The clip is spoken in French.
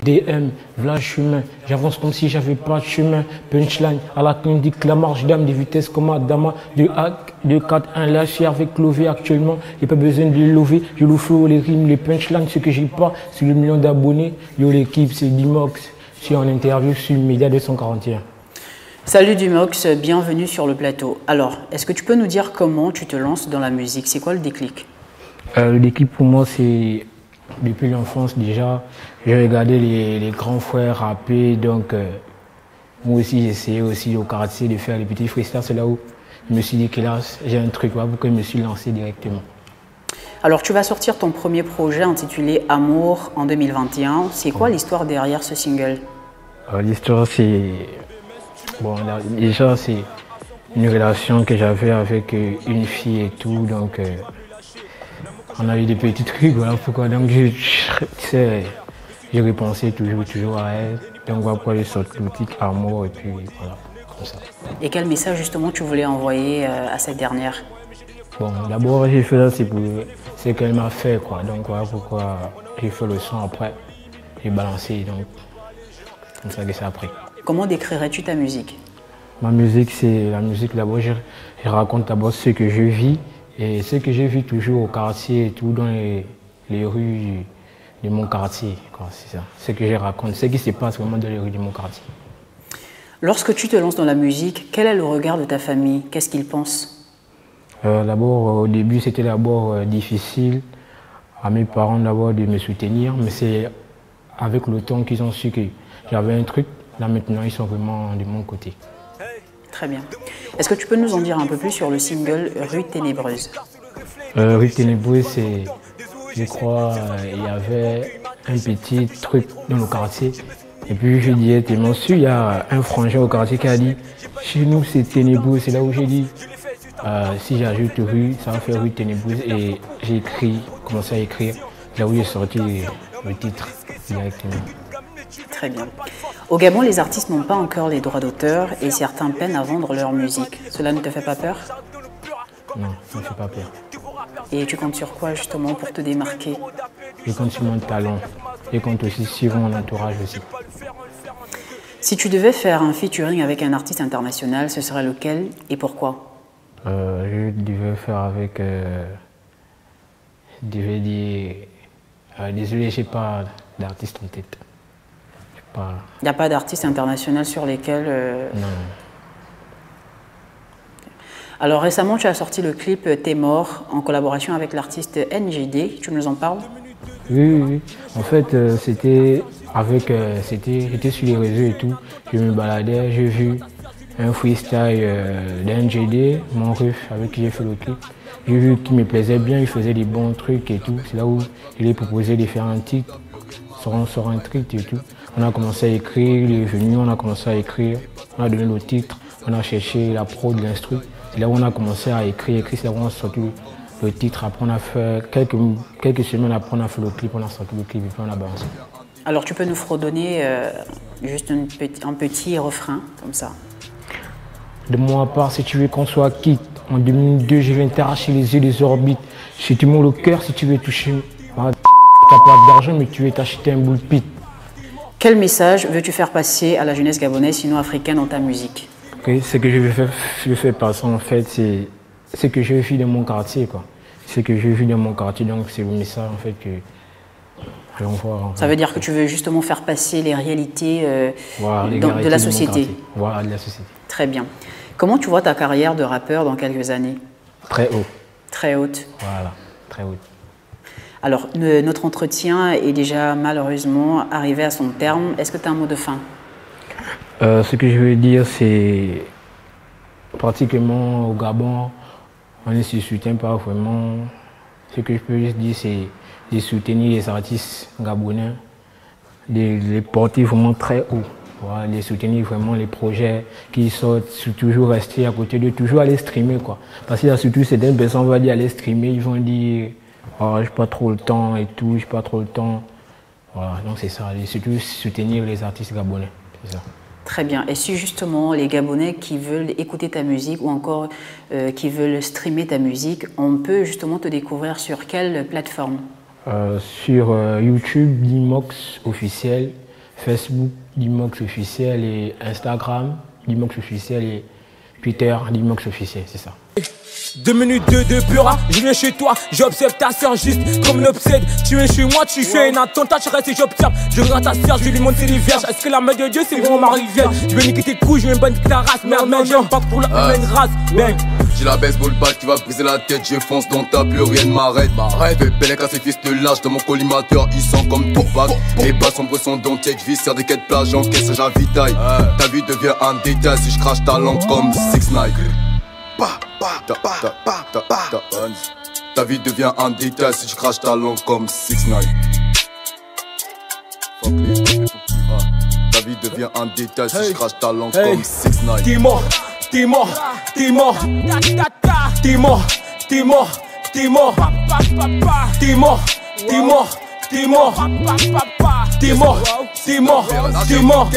DM, voilà chemin, j'avance comme si j'avais pas de chemin. Punchline, à la clinique, la marche d'âme, des vitesses comme Adama, de hack, de 4-1, lâché avec Lové actuellement. J'ai pas besoin de le lever, je le flow, les rimes, les punchlines, ce que j'ai pas, c'est le million d'abonnés. Yo l'équipe, c'est Dimox, je suis en interview sur Média 241. Salut Dimox, bienvenue sur le plateau. Alors, est-ce que tu peux nous dire comment tu te lances dans la musique? C'est quoi le déclic? Le déclic pour moi, c'est depuis l'enfance déjà. J'ai regardé les grands frères rapper, donc moi aussi j'ai essayé aussi au quartier de faire les petits freestyles. C'est là où je me suis dit que là j'ai un truc, voilà pourquoi je me suis lancé directement. Alors, tu vas sortir ton premier projet intitulé Amour en 2021. C'est quoi l'histoire derrière ce single? L'histoire, c'est... Bon, là, déjà, c'est une relation que j'avais avec une fille et tout, donc on a eu des petits trucs, voilà pourquoi. Donc, tu sais, j'ai repensé toujours à elle, donc voilà pourquoi j'ai sorti le titre Amour, et puis voilà, comme ça. Et quel message justement tu voulais envoyer à cette dernière? Bon, d'abord, j'ai fait ça, c'est pour ce qu'elle m'a fait, quoi, donc voilà pourquoi j'ai fait le son après, j'ai balancé, donc comme ça que c'est après. Comment décrirais-tu ta musique? Ma musique, c'est la musique d'abord, je raconte d'abord ce que je vis et ce que je vis toujours au quartier et tout dans les rues de mon quartier. C'est ça, ce que je raconte, ce qui se passe vraiment dans les rues de mon quartier. Lorsque tu te lances dans la musique, quel est le regard de ta famille? Qu'est-ce qu'ils pensent? D'abord, au début, c'était d'abord difficile à mes parents d'abord de me soutenir, mais c'est avec le temps qu'ils ont su que j'avais un truc. Là maintenant, ils sont vraiment de mon côté. Très bien. Est-ce que tu peux nous en dire un peu plus sur le single Rue Ténébreuse? Rue Ténébreuse, c'est, je crois, il y avait un petit truc dans le quartier. Et puis je disais tellement sûr, il y a un frangin au quartier qui a dit, chez nous c'est ténébreux. C'est là où j'ai dit, si j'ajoute rue, ça va faire Rue Ténébreuse. Et j'ai écrit, commencé à écrire, là où j'ai sorti le titre directement. Très bien. Au Gabon, les artistes n'ont pas encore les droits d'auteur et certains peinent à vendre leur musique. Cela ne te fait pas peur? Non, ça ne me fait pas peur. Et tu comptes sur quoi justement pour te démarquer? Je compte sur mon talent. Je compte aussi sur mon entourage aussi. Si tu devais faire un featuring avec un artiste international, ce serait lequel et pourquoi? Je devais faire avec... je devais dire... désolé, je n'ai pas d'artiste en tête. Il n'y a pas d'artiste international sur lesquels... Non. Alors récemment, tu as sorti le clip T'es mort en collaboration avec l'artiste NGD. Tu nous en parles? Oui. En fait, c'était avec... j'étais sur les réseaux et tout. Je me baladais, j'ai vu un freestyle d'NGD, mon ref, avec qui j'ai fait le clip. J'ai vu qu'il me plaisait bien, il faisait des bons trucs et tout. C'est là où je lui ai proposé de faire un titre sur un truc et tout. On a commencé à écrire, il est venu, on a commencé à écrire, on a donné le titre, on a cherché la prod, l'instru. C'est là où on a commencé à écrire, c'est là où on a sorti le titre. Après, on a fait quelques semaines après, on a fait le clip, on a sorti le clip et puis on a balancé. Alors, tu peux nous fredonner juste un petit refrain, comme ça. De moi à part, si tu veux qu'on soit quitte, en 2002, je viens t'arracher les yeux des orbites. Si tu montes le cœur, si tu veux toucher, tu n'as pas d'argent, mais tu veux t'acheter un boule pit. Quel message veux-tu faire passer à la jeunesse gabonaise, sinon africaine, dans ta musique? Okay, ce que je fais passer, en fait, c'est ce que je vis dans mon quartier, quoi. Ce que je vis dans mon quartier, donc c'est le message, en fait, que j'envoie. Ça veut dire que tu veux justement faire passer les réalités voilà, de la société. Voilà, de la société. Très bien. Comment tu vois ta carrière de rappeur dans quelques années? Très haut. Très haute. Voilà, très haute. Alors, notre entretien est déjà malheureusement arrivé à son terme. Est-ce que tu as un mot de fin? Ce que je veux dire, c'est pratiquement au Gabon, on ne se soutient pas vraiment. Ce que je peux juste dire, c'est de soutenir les artistes gabonais, de les porter vraiment très haut. Voilà, de soutenir vraiment les projets qui sortent, toujours rester à côté d'eux, toujours aller streamer, quoi. Parce que là, surtout, certaines personnes vont dire aller streamer, ils vont dire oh, j'ai pas trop le temps et tout, j'ai pas trop le temps. Voilà, donc c'est ça, et surtout soutenir les artistes gabonais, c'est ça. Très bien. Et si justement les Gabonais qui veulent écouter ta musique ou encore qui veulent streamer ta musique, on peut justement te découvrir sur quelle plateforme? Sur YouTube, Dimox officiel. Facebook, Dimox officiel et Instagram, Dimox officiel et Twitter, Dimox officiel, c'est ça. 2 minutes de pura, je viens chez toi, j'observe ta soeur juste comme l'obsède. Tu es chez moi, tu fais un attentat, tu restes et j'observe. Je regarde ta soeur, je lui demande si elle est vierge. Est-ce que la main de Dieu c'est vraiment ma rivière? Je vais niquer tes couilles, je vais niquer ta race. Merde, merde, j'ai un bac pour la humaine race. Bang. J'ai la baseball bat qui va briser la tête, je fonce dans ta plus rien ne m'arrête. Fais belle à ses fils de lâche dans mon collimateur, ils sont comme Tupac. Les bas sombres sont dans tête, je vis sur des quêtes plages, j'encaisse, j'invitaille. Ta vie devient un détail si je crache ta langue comme 6ix9ine. Ta vie devient un détail si je crache ta langue comme 6ix9ine. Ta vie devient un détail si je crache ta langue comme 6ix9ine. T'es mort, t'es mort, t'es mort, t'es mort, t'es mort, t'es mort, t'es mort, t'es mort, t'es mort, t'es mort, t'es mort, t'es mort, t'es mort.